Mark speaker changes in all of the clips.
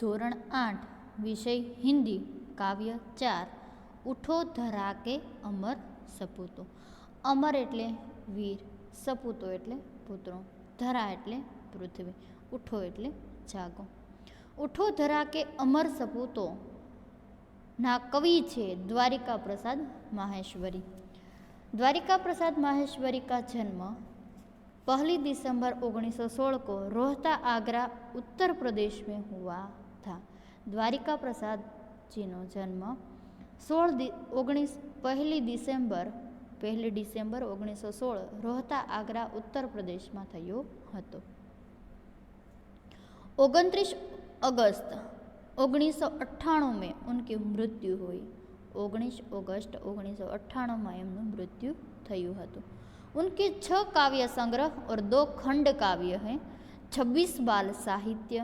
Speaker 1: ધોરણ 8 વિષય હિન્દી કાવ્ય 4 ઉઠો ધરા કે અમર સપૂતો. અમર એટલે વીર, સપૂતો એટલે પુત્રો, ધરા એટલે પૃથ્વી, ઉઠો એટલે જાગો. ઉઠો ધરા કે અમર સપૂતો ના કવિ છે દ્વારિકા પ્રસાદ માહેશ્વરી. द्वारिका प्रसाद माहेश्वरी का जन्म 1 दिसंबर 1916 को रोहता आगरा उत्तर प्रदेश में हुआ था. द्वारिका प्रसाद जी नो जन्म 1 दिसंबर 1916 रोहता आगरा उत्तर प्रदेश में थयो हतो. 29 अगस्त 1998 में उनकी मृत्यु हुई. 19 अगस्त 1998 में एमનું मृत्यु થયું હતું. उनके 6 काव्य संग्रह और 2 खंड काव्य हैं. 26 बाल साहित्य,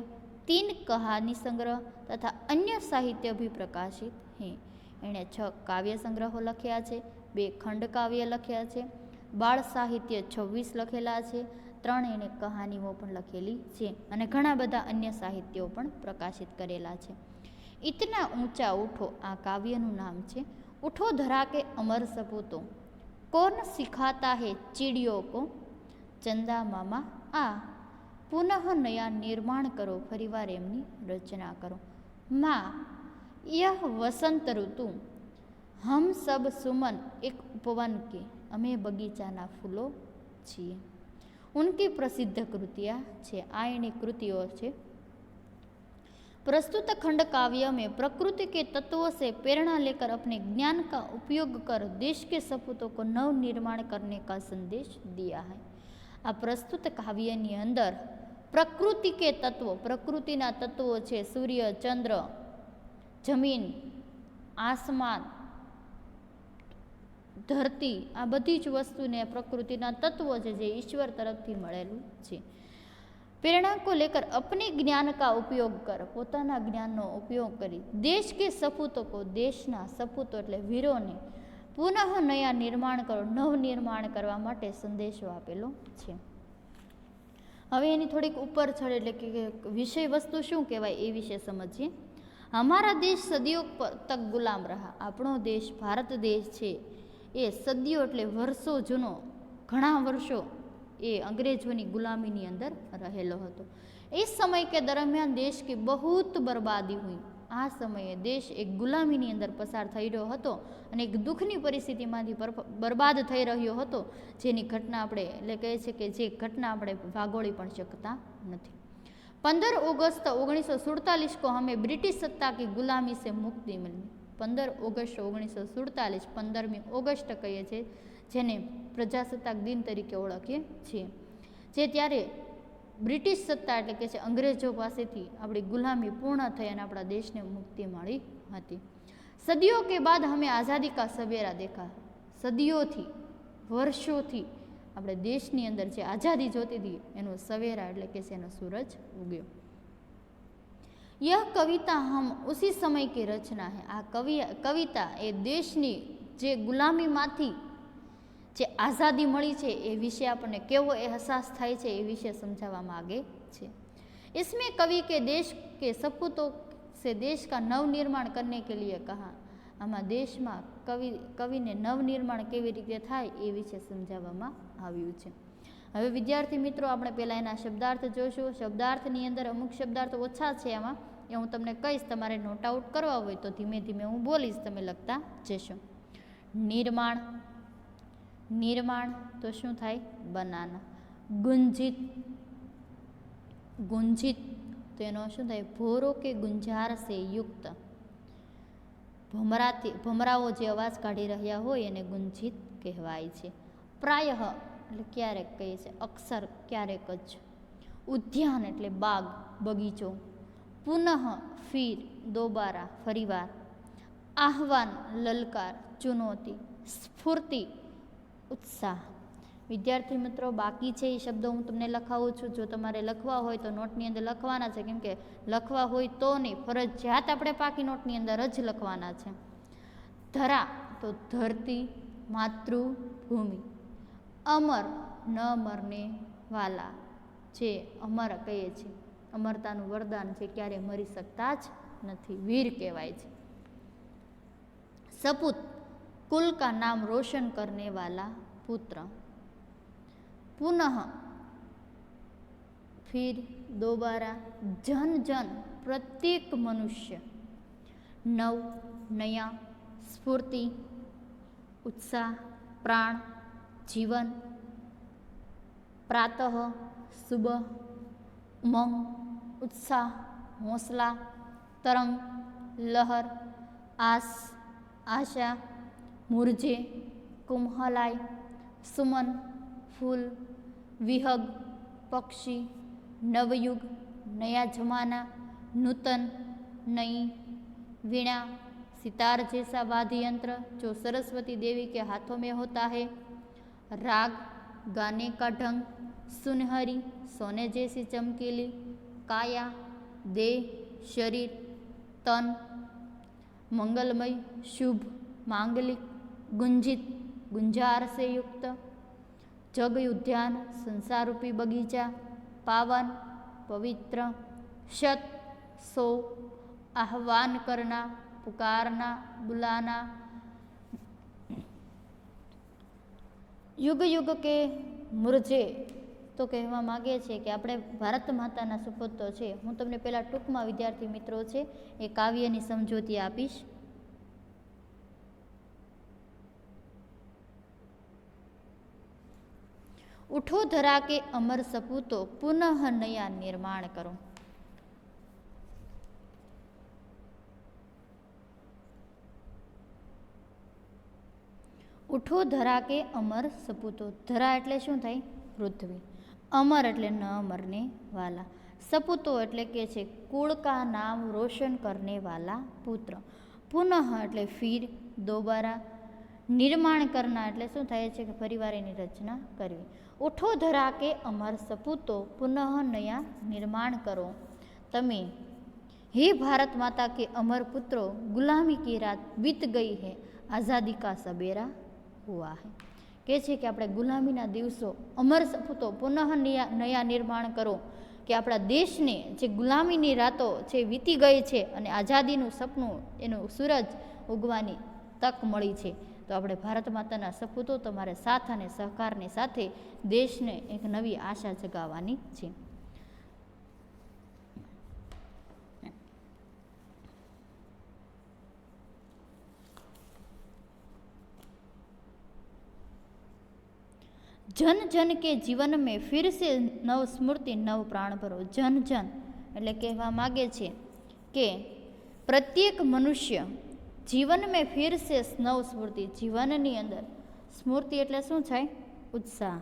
Speaker 1: 3 कहानी संग्रह तथा अन्य साहित्य भी प्रकाशित हैं. एणे 6 काव्य संग्रहो लख्या है, 2 खंड काव्य लख्या है, बाल साहित्य 26 लखेला है, 3 एणे कहानीओ पण लखेली है अने घणा बधा अन्य साहित्यों पण प्रकाशित करेला है. इतना ऊंचा उठो आ काव्यનું નામ છે. उठो धरा के अमर सपूतो, कौन सिखाता है चिड़ियों को, चंदा मामा आ पुनः नया निर्माण करो, फरीवार एमनी रचना करो. माँ यह वसंत ऋतु, हम सब सुमन एक उपवन के, अमे बगीचाना फूलो छीए. उनकी प्रसिद्ध कृतियाँ छे. आ एनी कृतिओ छे. प्रस्तुत खंड काव्य में प्रकृति के तत्वों से प्रेरणा लेकर अपने ज्ञान का उपयोग कर देश के सपूतों को नव निर्माण करने का संदेश दिया है. आ प्रस्तुत काव्य नी अंदर प्रकृति के तत्वों, प्रकृतिना तत्वों छे सूर्य, चंद्र, जमीन, आसमान, धरती, आ बधी ज वस्तुने प्रकृतिना तत्वों छे जे ईश्वर तरफथी मळेलुं छे. प्रेरणा को लेकर अपने ज्ञान का उपयोग कर, पोताना ज्ञाननो उपयोग करी देश के सपूतों को, देशना सपूतो एटले वीरोने पुनः नया निर्माण करो, नव निर्माण करवा माटे संदेशो आपेलो छे. हवे एनी थोड़ीक उपर चढ़ एटले के विषय वस्तु शुं कहेवाय ए विषे समझीए. हमारा देश सदियों तक गुलाम रहा. आपणो देश भारत देश छे ए सदियों एटले वर्षो जूनो, घणा वर्षो ये अंग्रेजों की गुलामी नी अंदर रहेलो हतो. इस समय के दरमियान देश की बहुत बर्बादी हुई. आ समये देश एक गुलामी नी अंदर पसार थई रह्यो हतो अने एक दुखनी परिस्थिति मांथी बर्बाद थई रह्यो हतो, जेनी घटना आपणे એટલે કહે છે કે જે ઘટના આપણે વાગોળી પણ શકતા નથી. 15 अगस्त 1947 को हमें ब्रिटिश सत्ता की गुलामी से मुक्ति मिली. 15 अगस्त 1947 15મી ઓગસ્ટ કહીએ છીએ, જેને પ્રજાસત્તાક દિન તરીકે ઓળખીએ છીએ, જે ત્યારે બ્રિટિશ સત્તા એટલે કે છે અંગ્રેજો પાસેથી આપણી ગુલામી પૂર્ણ થઈ અને આપણા દેશને મુક્તિ મળી હતી. સદીઓ કે બાદ હમે આઝાદી કા સવેરા દેખા. સદીઓથી, વર્ષોથી આપણે દેશની અંદર જે આઝાદી જોતી હતી એનો સવેરા એટલે કે છે એનો સૂરજ ઉગ્યો. यह कविता हम उसी समय की रचना है. आ कविता ए देशनी जे गुलामी माथी जे आज़ादी मળી છે એ વિશે આપણને કેવો અહેસાસ થાય છે એ વિશે સમજાવવા માગે છે. इसमें कवि के देश के सपूतों से देश का नव निर्माण करने के लिए कहा. આમાં દેશમાં કવિને નવ નિર્માણ કેવી રીતે થાય એ વિશે સમજાવવામાં આવ્યું છે. હવે વિદ્યાર્થી મિત્રો આપણે પહેલાં એના શબ્દાર્થ જોઈશું. શબ્દાર્થની અંદર અમુક શબ્દાર્થ ઓછા છે એમાં, એ હું તમને કહીશ. તમારે નોટ આઉટ કરવા હોય તો ધીમે ધીમે હું બોલીશ, તમે લખતા જશો. નિર્માણ, निर्माण तो शू थाय बनाना. गुंजित, गुंजित तो एनो शू थाय भोरो के गुंजार से युक्त. भमराओ जे अवाज काढ़ी रह्या होय एने गुंजित कहेवाय छे. प्रायः એટલે ક્યારેક કહીએ છે, અક્ષર ક્યારેક જ. ઉદ્યાન એટલે બાગ, બગીચો. પુનઃ ફીર, દોબારા, ફરીવાર. આહવાન, લલકાર, ચુનૌતી. સ્ફૂર્તિ, उत्साह. विद्यार्थी मित्रों बाकी है ये शब्द हूँ तमने लखावुं छूं. जो तमारे लखवा होय तो नोटनी अंदर लखवाना छे, केम के लखवा होय तो नहीं, फरजियात आपणे पाकी नोटनी अंदर ज लखवाना छे. धरा तो धरती, मातृभूमि. अमर न मरने वाला, जे अमर कहे छे અમરતાનું વરદાન છે, ક્યારે મરી શકતા જ નથી, વીર કહેવાય છે. સપૂત कुल का नाम रोशन करने वाला पुत्र. पुनः फिर दोबारा जन जन प्रत्येक मनुष्य नव नया स्फूर्ति उत्साह प्राण जीवन प्रातः सुबह उमंग उत्साह हौसला तरंग लहर आस आशा मुरझे कुम्हलाई सुमन फूल विहग पक्षी नवयुग नया जमाना नूतन नई वीणा सितार जैसा वाद्य यंत्र जो सरस्वती देवी के हाथों में होता है, राग गाने का ढंग सुनहरी सोने जैसी चमकीली काया देह शरीर तन मंगलमय शुभ मांगलिक गुंजित गुंजार से युक्त जग उद्यान संसार रूपी बगीचा पावन पवित्र शत सो आह्वान करना पुकारना बुलाना युग युग के मुरझे तो कहेवा मागे छे कि આપણે ભારત માતાના સુપુત્રો છે. હું તમને પહેલા ટૂંકમાં વિદ્યાર્થી મિત્રો છે એ કાવ્યની સમજૂતી આપીશ. उठो धरा के अमर सपूतो पुनः नया निर्माण करो. उठो धरा के अमर सपूतो. धरा एटले शुं थाय? पृथ्वी. अमर एटले न मरने वाला. सपूतो एटले के छे कुल का नाम रोशन करने वाला पुत्र. पुनः एटले फिर दोबारा. निर्माण करना एटले शुं थाय छे के परिवार एनी रचना करवी. उठो धरा के अमर सपूतो पुनः नया निर्माण करो. तमे हे भारत माता के अमर पुत्रों, गुलामी की रात बीत गई है, आज़ादी का सबेरा हुआ है. કે છે કે આપણે ગુલામીના દિવસો અમર સપૂતો પુનઃ નયા નિર્માણ કરો, કે આપણા દેશને જે ગુલામીની રાતો છે વીતી ગઈ છે અને આઝાદીનું સપનું એનું સૂરજ ઉગવાની તક મળી છે. તો આપણે ભારત માતાના સપૂતો તમારે સાથ અને સહકારની સાથે દેશને એક નવી આશા જગાવવાની છે. जन जन के जीवन में फिर से नव स्मृति नव प्राण भरो. जन जन એટલે કહેવા માગે છે કે પ્રત્યેક મનુષ્ય જીવન में फिर से नव स्मृति. जीवनની અંદર સ્મૃતિ એટલે શું થાય? ઉત્સાહ.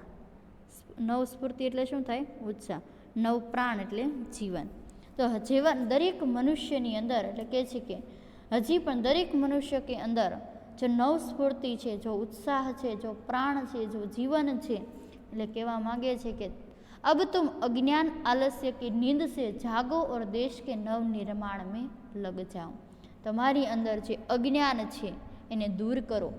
Speaker 1: નવ સ્ફૂર્તિ એટલે શું થાય? ઉત્સાહ. નવ પ્રાણ એટલે જીવન. તો જીવન દરેક મનુષ્યની અંદર એટલે કહે છે કે હજી પણ દરેક મનુષ્ય કે અંદર जो नव स्फूर्ति है, जो उत्साह है, जो प्राण है, जो जीवन है, એટલે કહેવા मांगे છે કે अब तुम अज्ञान आलस्य की नींद से जागो और देश के नव निर्माण में लग जाओ. તમારી અંદર જે અજ્ઞાન છે એને દૂર કરો.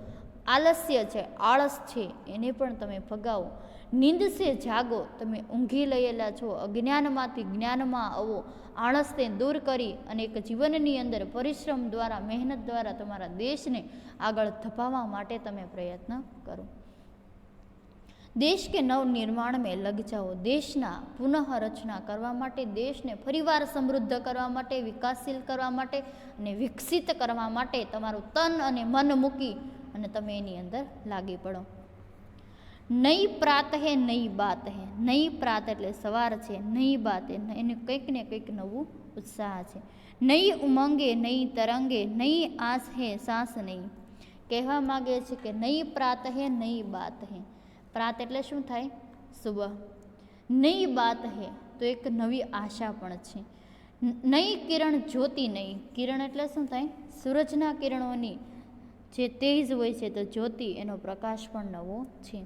Speaker 1: આલસ્ય છે, આળસ છે, એને પણ તમે ભગાવો. નીંદ સે જાગો, તમે ઊંઘી લયેલા છો, અજ્ઞાનમાંથી જ્ઞાનમાં આવો. આળસને દૂર કરી અને એક જીવનની અંદર પરિશ્રમ દ્વારા મહેનત દ્વારા તમારા દેશને આગળ ધપાવવા માટે તમે પ્રયત્ન કરો. દેશ કે નવ નિર્માણ મેં લગ જાઓ. દેશના પુનઃ રચના કરવા માટે, દેશને ફરીવાર સમૃદ્ધ કરવા માટે, વિકાસશીલ કરવા માટે અને વિકસિત કરવા માટે તમારું તન અને મન મૂકી અને તમે એની અંદર લાગી પડો. નઈ પ્રાત હે નઈ બાત હે. નઈ પ્રાત એટલે સવાર છે, નઈ બાત એને કંઈક ને કંઈક નવું ઉત્સાહ છે. નઈ ઉમંગે નઈ તરંગે નઈ આસ હે સાસ નહીં. કહેવા માગે છે કે નઈ પ્રાત હે નઈ બાત હે. પ્રાત એટલે શું થાય? સુબહ. નઈ બાત હે તો એક નવી આશા પણ છે. નઈ કિરણ જ્યોતિ નહીં. કિરણ એટલે શું થાય? સૂરજના કિરણોની જે તેજ હોય છે તો જ્યોતિ એનો પ્રકાશ પણ નવો છે.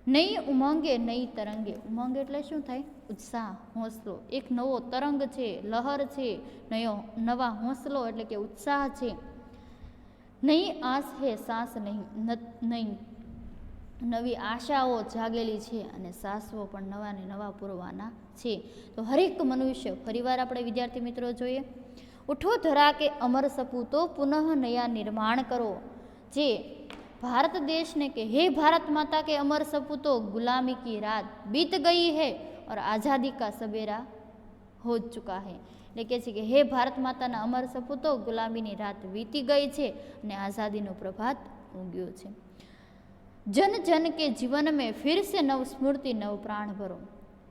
Speaker 1: નહીં ઉમંગે નહીં તરંગે. ઉમંગ એટલે શું થાય? ઉત્સાહ, હોંસલો. એક નવો તરંગ છે, લહર છે, નવા હોંસલો એટલે કે ઉત્સાહ છે. નહીં આસ હે સાસ નહીં. નહીં નવી આશાઓ જાગેલી છે અને સાસવો પણ નવા ને નવા પૂરવાના છે. તો હરેક મનુષ્ય, ફરીવાર આપણે વિદ્યાર્થી મિત્રો જોઈએ, ઉઠો ધરા કે અમર સપૂતો પુનઃ નયા નિર્માણ કરો. જે भारत देश ने के हे भारत माता के अमर सपूतो गुलामी की रात बीत गई है और आज़ादी का सवेरा हो चुका है. એટલે કહે છે કે હે ભારત માતાના અમર સપૂતો, ગુલામીની રાત વીતી ગઈ છે અને આઝાદીનો પ્રભાત ઉગ્યો છે. જન જન કે જીવન મેં ફિર સે નવ સ્મૃતિ નવ પ્રાણ ભરો.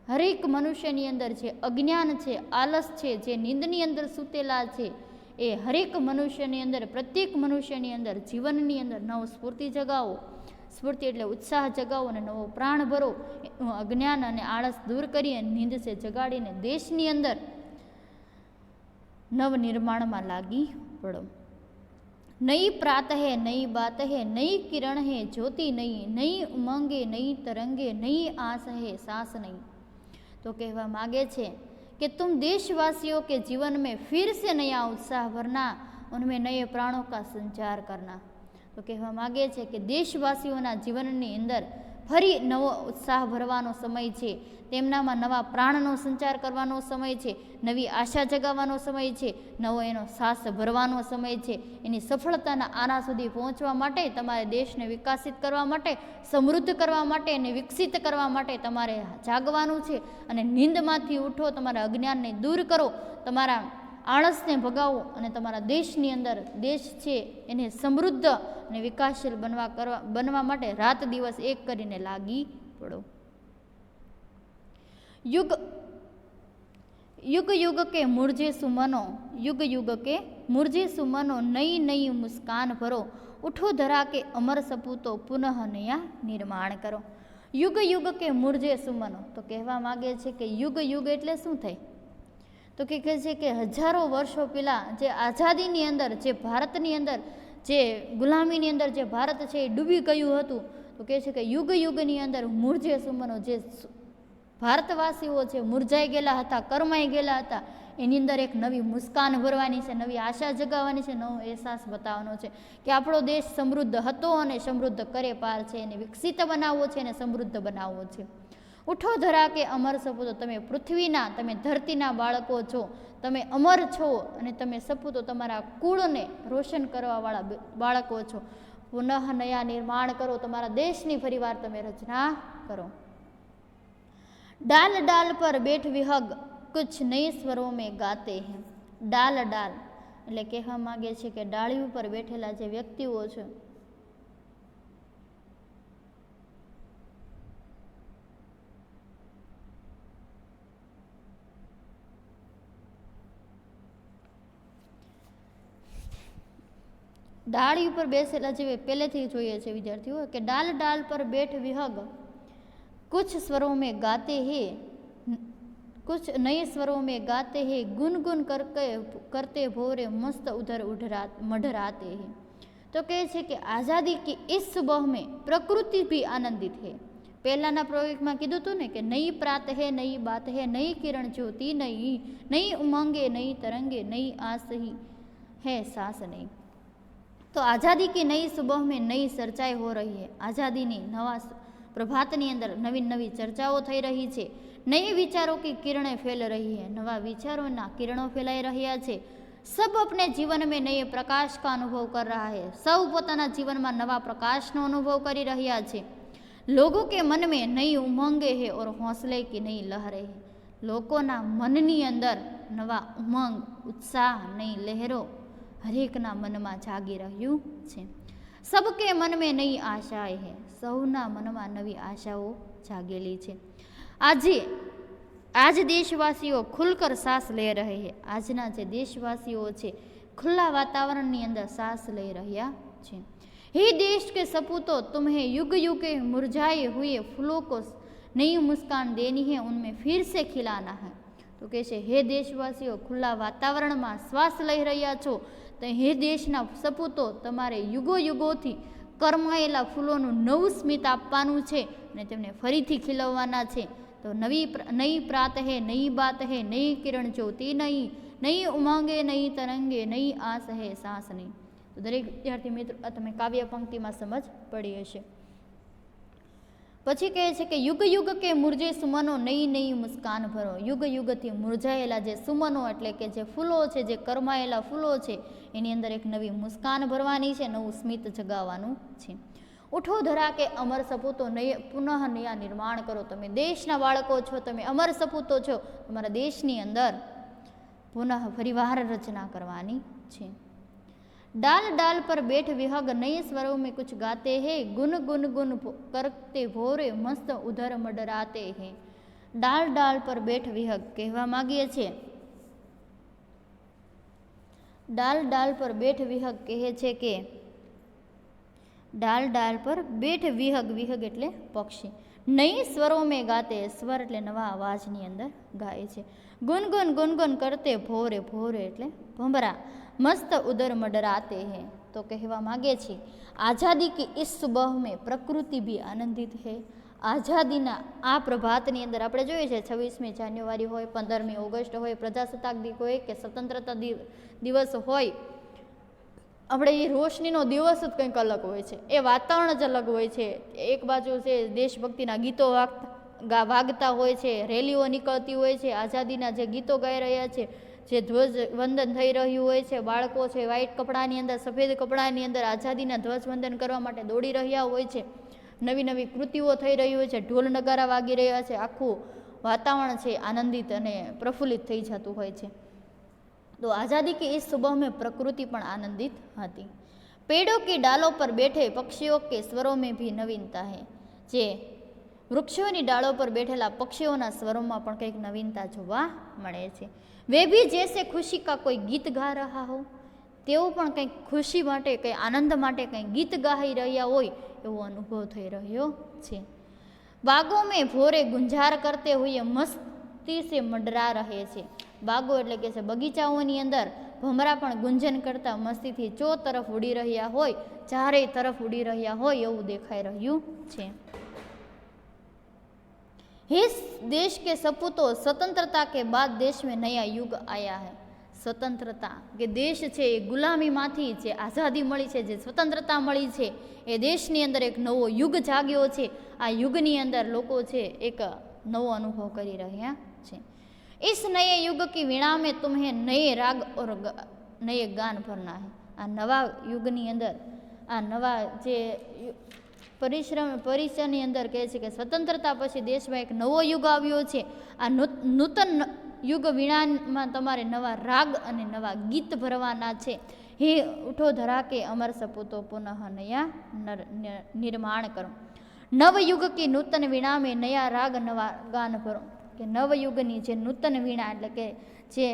Speaker 1: હરેક મનુષ્યની અંદર જે અજ્ઞાન છે, આલસ છે, જે નીંદની અંદર સૂતેલા છે, એ હરેક મનુષ્યની અંદર, પ્રત્યેક મનુષ્યની અંદર, જીવનની અંદર નવ સ્ફૂર્તિ જગાવો. સ્ફૂર્તિ એટલે ઉત્સાહ જગાવો અને નવો પ્રાણ ભરો. અજ્ઞાન અને આળસ દૂર કરી અને નીંદ છે જગાડીને દેશની અંદર નવનિર્માણમાં લાગી પડો. નઈ પ્રાત હે, નઈ બાત હે, નઈ કિરણ હે, જ્યોતિ નહીં, નઈ ઉમંગે, નઈ તરંગે, નઈ આસ હે, સાસ નહીં. તો કહેવા માગે છે कि तुम देशवासियों के जीवन में फिर से नया उत्साह भरना, उनमें नए प्राणों का संचार करना. तो कहवा मागे છે કે દેશવાસીઓના જીવનની અંદર ફરી નવો ઉત્સાહ ભરવાનો સમય છે, તેમનામાં નવા પ્રાણનો સંચાર કરવાનો સમય છે, નવી આશા જગાવવાનો સમય છે, નવો એનો સાહસ ભરવાનો સમય છે. એની સફળતાના આના સુધી પહોંચવા માટે, તમારે દેશને વિકસિત કરવા માટે, સમૃદ્ધ કરવા માટે અને વિકસિત કરવા માટે તમારે જાગવાનું છે. અને નીંદમાંથી ઉઠો, તમારા અજ્ઞાનને દૂર કરો, તમારા આળસને ભગાવો અને તમારા દેશની અંદર, દેશ છે એને સમૃદ્ધ અને વિકાસશીલ બનવા માટે રાત દિવસ એક કરીને લાગી પડો. युग युग युग के मुरझे सुमनो, युग युग के मुरझे सुमनो, नई नई मुस्कान भरो. उठो धरा के अमर सपूतो पुनः नया निर्माण करो. युग युग के मुरझे सुमनो. तो कहेवा मागे છે કે યુગ યુગ એટલે શું થાય? તો કહે છે કે હજારો વર્ષો પહેલાં જે આઝાદીની અંદર, જે ભારતની અંદર, જે ગુલામીની અંદર જે ભારત છે એ ડૂબી ગયું હતું. તો કહે છે કે યુગ યુગની અંદર મુરઝે સુમનો, જે ભારતવાસીઓ છે મુરઝાઈ ગયેલા હતા, કરમાઈ ગયેલા હતા, એની અંદર એક નવી મુસ્કાન ભરવાની છે, નવી આશા જગાવવાની છે, નવો અહેસાસ બતાવવાનો છે કે આપણો દેશ સમૃદ્ધ હતો અને સમૃદ્ધ કરે પાર છે, એને વિકસિત બનાવવો છે અને સમૃદ્ધ બનાવવો છે. ઉઠો ધરા કે અમર સપૂતો. તમે પૃથ્વીના, તમે ધરતીના બાળકો છો, તમે અમર છો અને તમે સપૂતો તમારા કુળને રોશન કરવાવાળા બાળકો છો. પુનઃ નયા નિર્માણ કરો, તમારા દેશની ફરીવાર તમે રચના કરો. डाल डाल पर बैठ विहग कुछ नए स्वरों में गाते हैं. डाल डाल એટલે કહેવા માગે છે કે ડાળી ઉપર બેઠેલા જે વ્યક્તિઓ છે, ડાળી ઉપર બેસેલા જે પહેલેથી જોઈએ છે વિદ્યાર્થીઓ કે डाल डाल पर बैठ विहग कुछ स्वरों में गाते हैं, कुछ नए स्वरों में गाते हैं, गुनगुन करते भोरे मस्त उधर मढ़राते हैं. तो कहे છે કે आज़ादी की इस सुबह में प्रकृति भी आनंदित है. પહેલાના પ્રયોગમાં કીધું હતું ને કે નઈ પ્રાત હે, નઈ બાત હે, નઈ કિરણ જ્યોતિ નહીં, નઈ ઉમંગે, નઈ તરંગે, નઈ આસ ही है, सास नहीं. तो आज़ादी की नई सुबह में नई चर्चाएं हो रही है. आज़ादीની નવા પ્રભાતની અંદર નવી નવી ચર્ચાઓ થઈ રહી છે. નઈ વિચારો की किरणें फैल रही है. નવા વિચારોના કિરણો ફેલાઈ રહ્યા છે. सब अपने जीवन में नए प्रकाश का अनुभव कर रहा है. સૌ પોતાના જીવનમાં નવા પ્રકાશનો અનુભવ કરી રહ્યા છે. लोगों के मन में नई उमंगे है और हौसले की नई लहरें है. લોકોના મનની અંદર નવા ઉમંગ, ઉત્સાહ, નઈ લહેરો હરેકના મનમાં જાગી રહ્યું છે. सबके मन में नई आशाएं है. સૌના મનમાં નવી આશાઓ જાગેલી છે. आज देशवासीઓ खुलकर सांस ले रहे हैं. આજના જે દેશવાસીઓ છે ખુલ્લા વાતાવરણની અંદર सांस લઈ રહ્યા છે. हे देश के सपूतो, तुम्हें युग युग मुरझाए हुए फूलों को नई मुस्कान देनी है, उनमें फिर से खिलाना है. તો કહે છે હે દેશવાસીઓ, ખુલ્લા વાતાવરણમાં શ્વાસ લઈ રહ્યા છો, તો હે દેશના સપૂતો, તમારે યુગો યુગોથી કરમાયેલા ફૂલોનું નવું સ્મિત આપવાનું છે અને તેમને ફરીથી ખીલવવાના છે. તો નઈ પ્રાત હે, નઈ બાત હે, નઈ કિરણ જ્યોતિ નહીં, નઈ ઉમંગે, નઈ તરંગે, નઈ આસ હે, સાસ નહીં. તો દરેક વિદ્યાર્થી મિત્રો આ તમે કાવ્ય પંક્તિમાં સમજ પડી હશે. પછી કહે છે કે યુગ યુગ કે મુરજે સુમનો નઈ નઈ મુસ્કાન ભરો. યુગ યુગથી મુરઝાયેલા જે સુમનો એટલે કે જે ફૂલો છે, જે કરમાયેલા ફૂલો છે, એની અંદર એક નવી મુસ્કાન ભરવાની છે, નવું સ્મિત જગાવવાનું છે. ઉઠો ધરા કે અમર સપૂતો પુનઃ નયા નિર્માણ કરો. તમે દેશના બાળકો છો, તમે અમર સપૂતો છો, તમારા દેશની અંદર પુનઃ ફરીવાર રચના કરવાની છે. डाल डाल पर बैठ विहग नए स्वरों में कुछ गाते हैं, गुन गुन गुन करते भोरे मस्त उधर मडराते हैं. डाल डाल पर बैठ विहग कहेवा मागीए छे, डाल डाल पर बैठ विहग कहे छे के डाल डाल पर बैठ विहग, विहग एटले पक्षी, नई स्वरों में गाते, स्वर एटले नवा अवाजनी अंदर गाय छे. गुनगुन गुनगुन करते भोरे, भोरे एटले भंभरा, मस्त उदर मडराते हैं. तो कहवा मागे छे आज़ादी की इस सुबह में प्रकृति भी आनंदित है. आज़ादीना आ प्रभातनी अंदर આપણે જોઈએ છે 26મી જાન્યુઆરી હોય, 15મી ઓગસ્ટ હોય, પ્રજાસત્તાક દિવસ હોય કે સ્વતંત્રતા દિવસ હોય, આપણે એ રોશનીનો દિવસ જ કંઈક અલગ હોય છે, એ વાતાવરણ જ અલગ હોય છે. એક બાજુ છે દેશભક્તિના ગીતો વાગતા હોય છે, રેલીઓ નીકળતી હોય છે, આઝાદીના જે ગીતો ગાઈ રહ્યા છે, જે ધ્વજ વંદન થઈ રહ્યું હોય છે, બાળકો છે વ્હાઈટ કપડાની અંદર, સફેદ કપડાની અંદર આઝાદીના ધ્વજવંદન કરવા માટે દોડી રહ્યા હોય છે, નવી નવી કૃતિઓ થઈ રહી હોય છે, ઢોલ નગારા વાગી રહ્યા છે, આખું વાતાવરણ છે આનંદિત અને પ્રફુલ્લિત થઈ જતું હોય છે. तो आज़ादी की इस सुबह में प्रकृति पण आनंदित थी. पेड़ों की डालों पर बैठे पक्षियों के स्वरों में भी नवीनता है. जे वृक्षोनी डालों पर बैठेला पक्षियों स्वरों में पण कंईक नवीनता जोवा मळे छे. वे भी जैसे खुशी का कोई गीत गा रहा हो, तेओ पण कंईक खुशी माटे, कंई आनंद माटे कंई गीत गाई रह्या होय एवो अनुभव थई रह्यो छे. बागों में भोरे गुंजार करते हुए मस्ती से मंडरा रहे छे. बागो एटले के छे बगीचाओनी अंदर भमरा पण गुंजन करता मस्तीथी चो तरफ उड़ी रह्या होय, चारे तरफ उड़ी रह्या होय एवुं देखाई रह्युं छे. हे देश के सपूतो, स्वतंत्रता के बाद देश में नया युग आया है. स्वतंत्रता के देश छे गुलामी मांथी जे आज़ादी मळी छे, जे स्वतंत्रता मळी छे, ए देशनी अंदर एक नवो युग जाग्यो छे. आ युगनी अंदर लोको छे एक नवो अनुभव करी रह्या छे. इस नए युग की वीणा में तुम्हें नए राग और नए गान भरना है. आ नवा युगनी अंदर आ नवा जे परिचयनी अंदर कहे छे के स्वतंत्रता पछी देशमां एक नवो युग आव्यो छे. आ नूतन युग वीणामां तमारे नवा राग अने नवा गीत भरवाना छे. हे उठो धरा के अमर सपूतो पुनः नया निर्माण करो. नव युग की नूतन वीणा में नया राग नवा गान भरो. કે નવયુગની જે નૂતન વીણા એટલે કે જે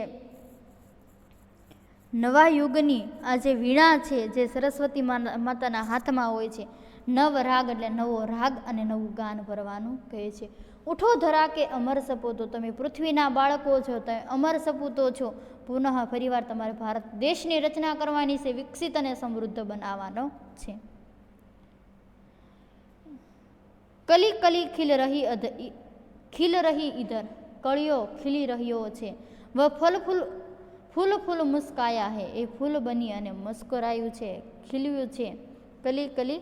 Speaker 1: નવા યુગની આ જે વીણા છે, જે સરસ્વતી માતાના હાથમાં હોય છે, નવ રાગ એટલે નવો રાગ અને નવું ગાન ભરવાનું કહે છે. ઉઠો ધરા કે અમર સપૂતો, તમે પૃથ્વીના બાળકો છો, તમે અમર સપૂતો છો, પુનઃ ફરીવાર તમારે ભારત દેશની રચના કરવાની છે, વિકસિત અને સમૃદ્ધ બનાવવાનો છે. કલી કલી खिल रही इधर, कलियो खिली रह्यो छे. वह फल फूल फूल फूल मुस्काया है, ए फूल बनी अने मुस्कुरायु छे, खिल्यु छे. कली कली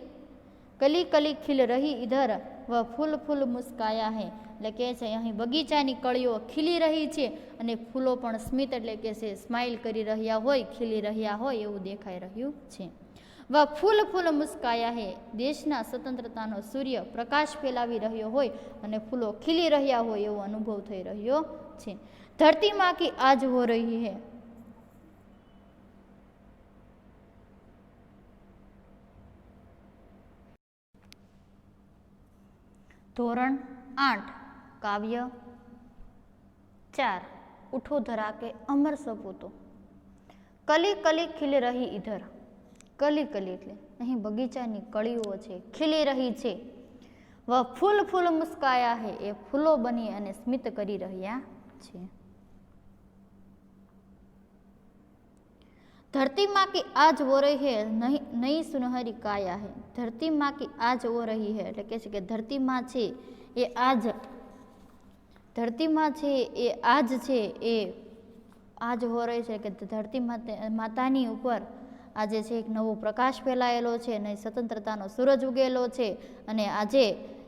Speaker 1: कली कली खिल रही इधर, वह फूल फूल मुस्काया है. એટલે કે છે અહીં બગીચાની કળીઓ ખીલી રહી છે અને ફૂલો પણ સ્મિત એટલે કે છે સ્માઇલ કરી રહ્યા હોય, ખીલી રહ્યા હોય એવું દેખાઈ રહ્યું છે. व फूल फूल मुस्काया है, देशना स्वतंत्रतानो सूर्य प्रकाश फैलावी रह्यो होय अने फूलो खिली रह्या होय एवो अनुभव थई रह्यो छे. धरती मां की आज हो रही है. धोरण 8 काव्य 4 उठो धरा के अमर सपूतो. कली कली खिल रही इधर, कली कली એટલે અહીં બગીચાની કળીઓ છે, ખીલી રહી છે. વ ફૂલ ફૂલ મુસ્કાયા હે, એ ફૂલો બની અને સ્મિત કરી રહ્યા છે. धरती माँ की आज हो रही है, नई सुनहरी काया है. धरती माँ की आज हो रही है એટલે કે છે કે ધરતી માં છે એ આજ, ધરતી માં છે એ આજ છે, એ આજ હો રહી છે કે ધરતી માતાની ઉપર આજે છે એક નવો પ્રકાશ ફેલાયેલો છે અને સ્વતંત્રતાનો સૂરજ ઉગેલો છે અને આજે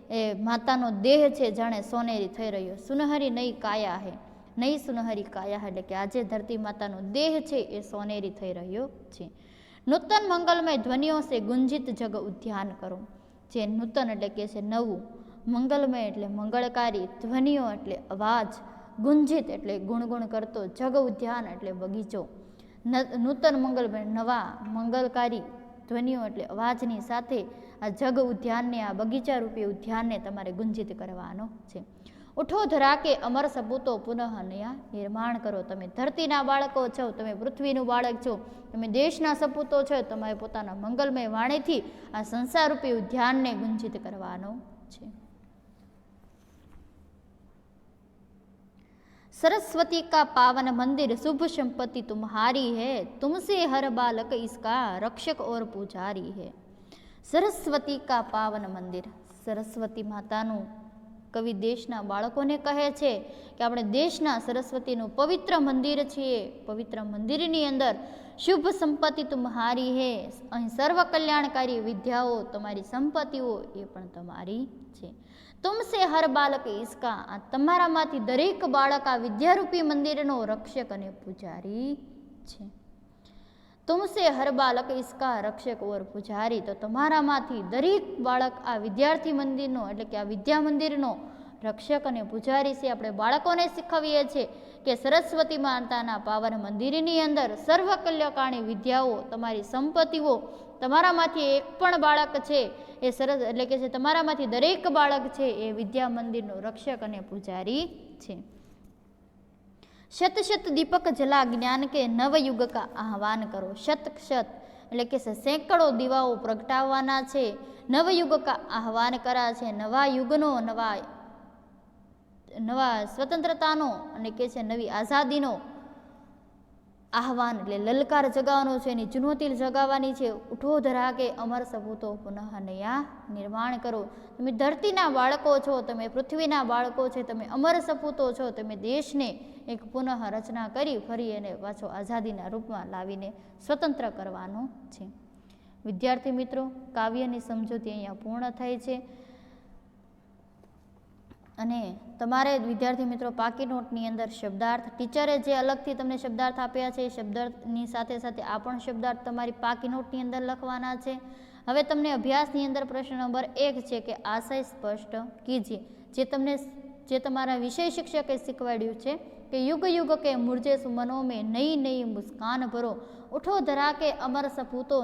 Speaker 1: એ માતાનો દેહ છે જાણે સોનેરી થઈ રહ્યો. સુનહરી નઈ કાયા હે, નઈ સુનહરી કાયા હે, એટલે કે આજે ધરતી માતાનો દેહ છે એ સોનેરી થઈ રહ્યો છે. નૂતન મંગલમય ધ્વનિઓ સે ગુંજિત જગ ઉદ્યાન કરો. જે નૂતન એટલે કે છે નવું, મંગલમય એટલે મંગળકારી, ધ્વનિઓ એટલે અવાજ, ગુંજિત એટલે ગુણગુણ કરતો, જગ ઉદ્યાન એટલે બગીચો. નૂતન મંગલમય નવા મંગલકારી ધ્વનિઓ એટલે અવાજની સાથે આ જગ ઉદ્યાનને, આ બગીચા રૂપી ઉદ્યાનને તમારે ગુંજિત કરવાનો છે. ઉઠો ધરાકે અમર સપૂતો પુનઃ નયા નિર્માણ કરો. તમે ધરતીના બાળકો છો, તમે પૃથ્વીનું બાળક છો, તમે દેશના સપૂતો છો, તમારે પોતાના મંગલમય વાણીથી આ સંસારરૂપી ઉદ્યાનને ગુંજિત કરવાનો છે. सरस्वती का पावन मंदिर शुभ संपत्ति तुम्हारी है, तुमसे हर बालक इसका रक्षक और पुजारी है. સરસ્વતી કા પાવન મંદિર, સરસ્વતી માતાનું કવિ દેશના બાળકોને કહે છે કે આપણે દેશના સરસ્વતીનું પવિત્ર મંદિર છીએ. પવિત્ર મંદિરની અંદર શુભ સંપત્તિ તુમ્હારી હે, અહીં સર્વ કલ્યાણકારી વિદ્યાઓ, તમારી સંપત્તિઓ એ પણ તમારી છે. તુમસે હર બાલક ઇસકા, આ તમારામાંથી દરેક બાળક આ વિદ્યારૂપી મંદિરનો રક્ષક અને પૂજારી છે. તુમસે હર બાલક ઇસકા રક્ષક ઓર પૂજારી, તો તમારામાંથી દરેક બાળક આ વિદ્યાર્થી મંદિરનો એટલે કે આ વિદ્યા મંદિરનો રક્ષક અને પૂજારી છે. આપણે બાળકોને શીખવીએ છીએ કે સરસ્વતી માતાના પાવન મંદિરની અંદર સર્વ કલ્યાણકારી વિદ્યાઓ, તમારી સંપત્તિઓ, તમારામાંથી એક પણ બાળક છે એ સરસ એટલે કે છે તમારામાંથી દરેક બાળક છે એ વિદ્યા મંદિરનો રક્ષક અને પૂજારી છે. શત શત દીપક જલા જ્ઞાન કે નવયુગ કા આહવાન કરો. શત શત એટલે કે સેંકડો દીવાઓ પ્રગટાવવાના છે, નવયુગ કા આહવાન કરા છે, નવા યુગનો, નવા સ્વતંત્રતાનો અને કે છે નવી આઝાદીનો આહવાન એટલે લલકાર જગાવવાનો છે, એની ચુનૌતી જગાવવાની છે. ઉઠો ધરા કે અમર સપૂતો પુનઃ નયા નિર્માણ કરો. તમે ધરતીના બાળકો છો, તમે પૃથ્વીના બાળકો છો, તમે અમર સપૂતો છો, તમે દેશને એક પુનઃ રચના કરી ફરી એને પાછો આઝાદીના રૂપમાં લાવીને સ્વતંત્ર કરવાનો છે. વિદ્યાર્થી મિત્રો, કાવ્યની સમજૂતી અહીંયા પૂર્ણ થાય છે અને તમારે વિદ્યાર્થી મિત્રો પાકી નોટની અંદર શબ્દાર્થ, ટીચરે જે અલગથી તમને શબ્દાર્થ આપ્યા છે એ શબ્દાર્થની સાથે સાથે આ પણ શબ્દાર્થ તમારી પાકી નોટની અંદર લખવાના છે. હવે તમને અભ્યાસની અંદર પ્રશ્ન નંબર 1 છે કે આશય સ્પષ્ટ કીજીએ. જે તમારા વિષય શિક્ષકે શીખવાડ્યું છે કે યુગ યુગ કે મુરજે સુમનો મેં નઈ નઈ મુસ્કાન ભરો, ઉઠો ધરા કે અમર સપૂતો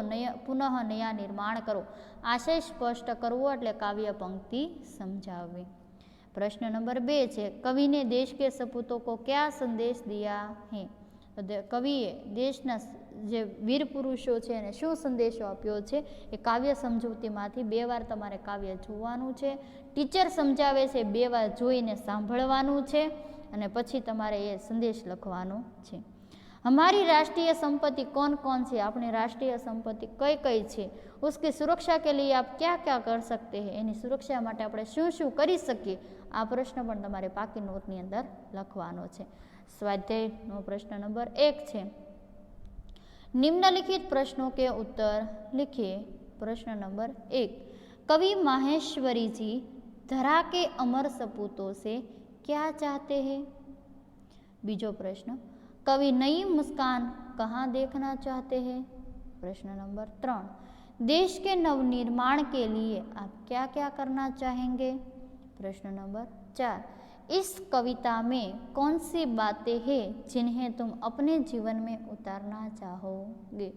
Speaker 1: પુનઃ નયા નિર્માણ કરો. આશય સ્પષ્ટ કરવો એટલે કાવ્ય પંક્તિ સમજાવવી. प्रश्न नंबर 2 છે कवि ने देश के सपूतों को क्या संदेश दिया है. કવિએ દેશના જે વીર પુરુષો છે એને શું સંદેશો આપ્યો છે એ કાવ્ય સમજૂતીમાંથી 2 વાર તમારે કાવ્ય જોવાનું છે. ટીચર સમજાવે છે 2 વાર જોઈને સાંભળવાનું છે અને પછી તમારે એ સંદેશ લખવાનો છે. हमारी राष्ट्रीय संपत्ति कौन कौन सी, अपनी राष्ट्रीय संपत्ति कई कई છે, उसकी सुरक्षा के लिए आप क्या क्या कर सकते हैं, એની સુરક્ષા માટે આપણે શું શું કરી શકીએ. આ પ્રશ્ન પણ તમારે પાકી નોટની અંદર લખવાનો છે. સ્વાધ્યાયનો પ્રશ્ન નંબર 1 છે निम्नलिखित प्रश्नों के उत्तर लिखिए. प्रश्न नंबर 1, कवि माहेश्वरी जी धरा के अमर सपूतों से क्या चाहते हैं. बीजो प्रश्न, कवि नई मुस्कान कहाँ देखना चाहते हैं. प्रश्न नंबर 3, देश के नवनिर्माण के लिए आप क्या क्या करना चाहेंगे. प्रश्न नंबर 4, इस कविता में कौन सी बातें हैं जिन्हें तुम अपने जीवन में उतारना चाहोगे.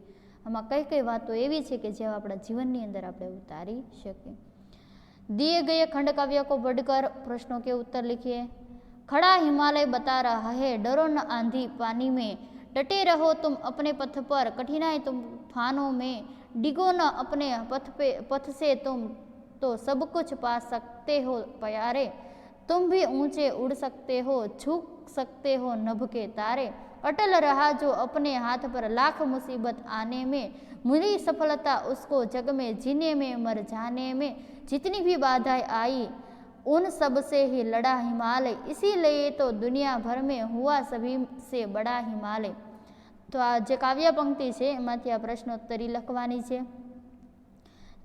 Speaker 1: આમાં કઈ કઈ વાતો એવી છે કે જે આપણા જીવનની અંદર આપણે ઉતારી શકીએ. दिए गए खंड काव्य को पढ़कर प्रश्नों के उत्तर लिखिए. खड़ा हिमालय बता रहा है डरो न आंधी पानी में, डटे रहो तुम अपने पथ पर, कठिनाई तुम तूफानों में, डिगो न अपने पथ से तुम तो सब कुछ पा सकते हो प्यारे, तुम भी ऊंचे उड़ सकते हो, झुक सकते हो नभ के तारे, अटल रहा जो अपने हाथ पर लाख मुसीबत आने में, मिली सफलता उसको जग में जीने में मर जाने में, जितनी भी बाधाएं आई उन सब से ही लड़ा हिमालय, इसीलिए तो दुनिया भर में हुआ सभी से बड़ा हिमालय. तो आ जे काव्य पंक्ति है एमांथी आ प्रश्नोत्तरी लखवानी है.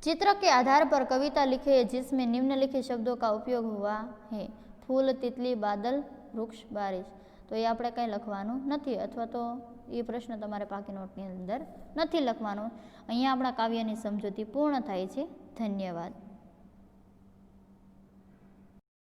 Speaker 1: चित्र के आधार पर कविता लिखे जिसमें निम्नलिखित शब्दों का उपयोग हुआ है। फूल, तितली, बादल, वृक्ष, बारिश। तो ये આપણે કંઈ લખવાનું નથી અથવા તો એ પ્રશ્ન તમારે પાકી નોટની અંદર નથી લખવાનો। અહીંયા આપણા કાવ્યની સમજૂતી પૂર્ણ થાય છે। ધન્યવાદ।